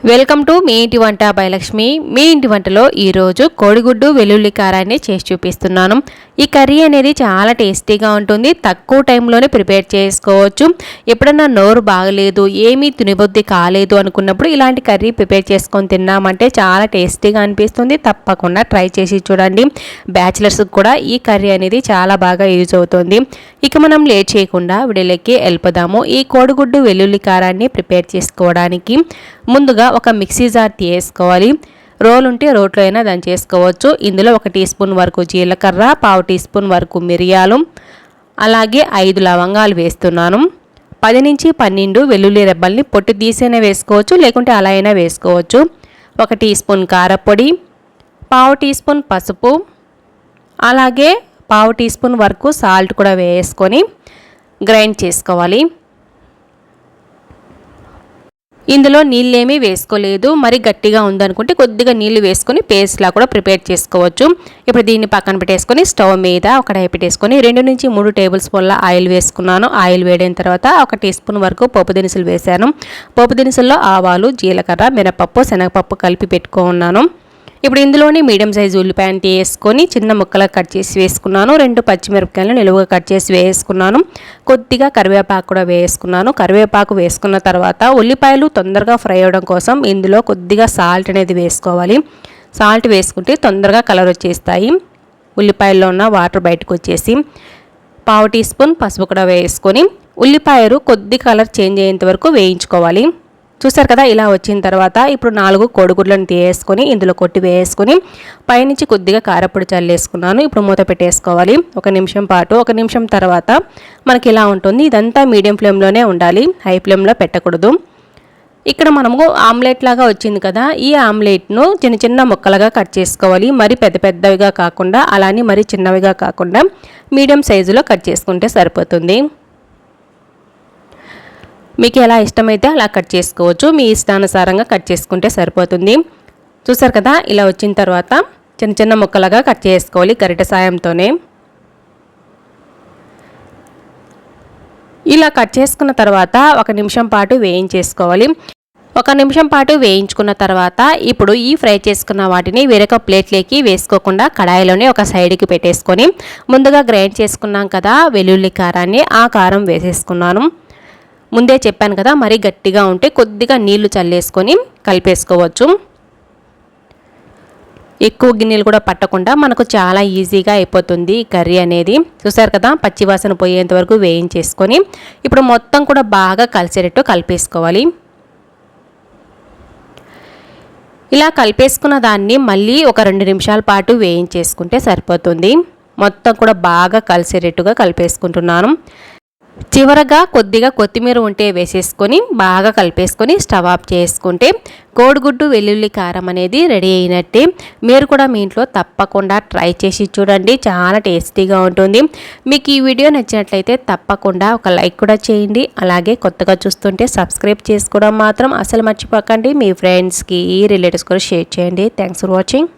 Welcome to me ఇంటి వంట by Lakshmi. మీ ఇంటి వంటలో ఈరోజు కోడిగుడ్డు వెల్లుల్లి కారాన్ని చేసి చూపిస్తున్నాను. ఈ కర్రీ అనేది చాలా టేస్టీగా ఉంటుంది. తక్కువ టైంలోనే ప్రిపేర్ చేసుకోవచ్చు. ఎప్పుడన్నా నోరు బాగలేదు, ఏమీ తినబుద్ధి కాలేదు అనుకున్నప్పుడు ఇలాంటి కర్రీ ప్రిపేర్ చేసుకొని తిన్నామంటే చాలా టేస్టీగా అనిపిస్తుంది. తప్పకుండా ట్రై చేసి చూడండి. బ్యాచిలర్స్కి కూడా ఈ కర్రీ అనేది చాలా బాగా యూజ్ అవుతుంది. ఇక మనం లేట్ చేయకుండా వీడియోలోకి వెళ్ళిపోదాము. ఈ కోడిగుడ్డు వెల్లుల్లి కారాన్ని ప్రిపేర్ చేసుకోవడానికి ముందుగా ఒక మిక్సీ జార్ తీసుకోవాలి. రోల్ ఉంటే రోట్లో అయినా దాన్ని చేసుకోవచ్చు. ఇందులో 1 టీ స్పూన్ వరకు జీలకర్ర, 1/2 టీ స్పూన్ వరకు మిరియాలు, అలాగే 5 లవంగాలు వేస్తున్నాను. 10 నుంచి 12 వెల్లుల్లి రెబ్బల్ని పొట్టు తీసైనా వేసుకోవచ్చు, లేకుంటే అలా అయినా వేసుకోవచ్చు. 1 టీ స్పూన్ కారపొడి, 1/2 టీ స్పూన్ పసుపు, అలాగే 1/2 టీ స్పూన్ వరకు సాల్ట్ కూడా వేసుకొని గ్రైండ్ చేసుకోవాలి. ఇందులో నీళ్ళేమీ వేసుకోలేదు. మరి గట్టిగా ఉందనుకుంటే కొద్దిగా నీళ్ళు వేసుకొని పేస్ట్లా కూడా ప్రిపేర్ చేసుకోవచ్చు. ఇప్పుడు దీన్ని పక్కన పెట్టేసుకొని స్టవ్ మీద ఒక కడాయి పెట్టేసుకొని 2 నుంచి 3 టేబుల్ స్పూన్ల ఆయిల్ వేసుకున్నాను. ఆయిల్ వేడిన తర్వాత 1 టీ స్పూన్ వరకు పోపు దినుసులు వేసాను. పోపు దినుసుల్లో ఆవాలు, జీలకర్ర, మినపప్పు, శనగపప్పు కలిపి పెట్టుకున్నాను. ఇప్పుడు ఇందులోని మీడియం సైజు ఉల్లిపాయను వేసుకొని చిన్న ముక్కలకు కట్ చేసి వేసుకున్నాను. 2 పచ్చిమిరపకాయలను నిలువుగా కట్ చేసి వేసుకున్నాను. కొద్దిగా కరివేపాకు కూడా వేసుకున్నాను. కరివేపాకు వేసుకున్న తర్వాత ఉల్లిపాయలు తొందరగా ఫ్రై అవ్వడం కోసం ఇందులో కొద్దిగా సాల్ట్ అనేది వేసుకోవాలి. సాల్ట్ వేసుకుంటే తొందరగా కలర్ వచ్చేస్తాయి. ఉల్లిపాయల్లో ఉన్న వాటర్ బయటకు వచ్చేసి 1/2 టీ స్పూన్ పసుపు కూడా వేసుకొని ఉల్లిపాయలు కొద్ది కలర్ చేంజ్ అయ్యేంత వరకు వేయించుకోవాలి. చూసారు కదా, ఇలా వచ్చిన తర్వాత ఇప్పుడు 4 కోడిగుడ్లను తీసుకొని ఇందులో కొట్టి వేసుకొని పైనుంచి కొద్దిగా కారపొడి చల్లేసుకున్నాను. ఇప్పుడు మూత పెట్టేసుకోవాలి 1 నిమిషం పాటు. 1 నిమిషం తర్వాత మనకి ఇలా ఉంటుంది. ఇదంతా మీడియం ఫ్లేమ్లోనే ఉండాలి, హై ఫ్లేమ్లో పెట్టకూడదు. ఇక్కడ మనము ఆమ్లెట్ లాగా వచ్చింది కదా, ఈ ఆమ్లెట్ను చిన్న చిన్న ముక్కలుగా కట్ చేసుకోవాలి. మరి పెద్ద పెద్దవిగా కాకుండా, అలానే మరి చిన్నవిగా కాకుండా మీడియం సైజులో కట్ చేసుకుంటే సరిపోతుంది. మీకు ఎలా ఇష్టమైతే అలా కట్ చేసుకోవచ్చు. మీ ఇష్టానుసారంగా కట్ చేసుకుంటే సరిపోతుంది. చూసారు కదా, ఇలా వచ్చిన తర్వాత చిన్న చిన్న ముక్కలుగా కట్ చేసుకోవాలి గరిటె సాయంతోనే. ఇలా కట్ చేసుకున్న తర్వాత 1 నిమిషం పాటు వేయించేసుకోవాలి. 1 నిమిషం పాటు వేయించుకున్న తర్వాత ఇప్పుడు ఈ ఫ్రై చేసుకున్న వాటిని వేరొక ప్లేట్లోకి వేసుకోకుండా కడాయిలోనే ఒక సైడ్కి పెట్టేసుకొని ముందుగా గ్రైండ్ చేసుకున్నాం కదా వెల్లుల్లి కారాన్ని, ఆ కారం వేసేసుకున్నాను. ముందే చెప్పాను కదా, మరీ గట్టిగా ఉంటే కొద్దిగా నీళ్లు చల్లేసుకొని కలిపేసుకోవచ్చు. ఎక్కువ గిన్నెలు కూడా పట్టకుండా మనకు చాలా ఈజీగా అయిపోతుంది ఈ కర్రీ అనేది. చూసారు కదా, పచ్చివాసన పోయేంత వరకు వేయించేసుకొని ఇప్పుడు మొత్తం కూడా బాగా కలిసేటట్టు కలిపేసుకోవాలి. ఇలా కలిపేసుకున్న దాన్ని మళ్ళీ ఒక 2 నిమిషాల పాటు వేయించేసుకుంటే సరిపోతుంది. మొత్తం కూడా బాగా కలిసేటట్టుగా కలిపేసుకుంటున్నాను. చివరగా కొద్దిగా కొత్తిమీర ఉంటే వేసేసుకొని బాగా కలిపేసుకొని స్టవ్ ఆఫ్ చేసుకుంటే కోడిగుడ్డు వెల్లుల్లి కారం అనేది రెడీ అయినట్టే. మీరు కూడా మీ ఇంట్లో తప్పకుండా ట్రై చేసి చూడండి, చాలా టేస్టీగా ఉంటుంది. మీకు ఈ వీడియో నచ్చినట్లయితే తప్పకుండా ఒక లైక్ కూడా చేయండి. అలాగే కొత్తగా చూస్తుంటే సబ్స్క్రైబ్ చేసుకోవడం మాత్రం అసలు మర్చిపోకండి. మీ ఫ్రెండ్స్కి, రిలేటివ్స్ కూడా షేర్ చేయండి. Thanks for watching.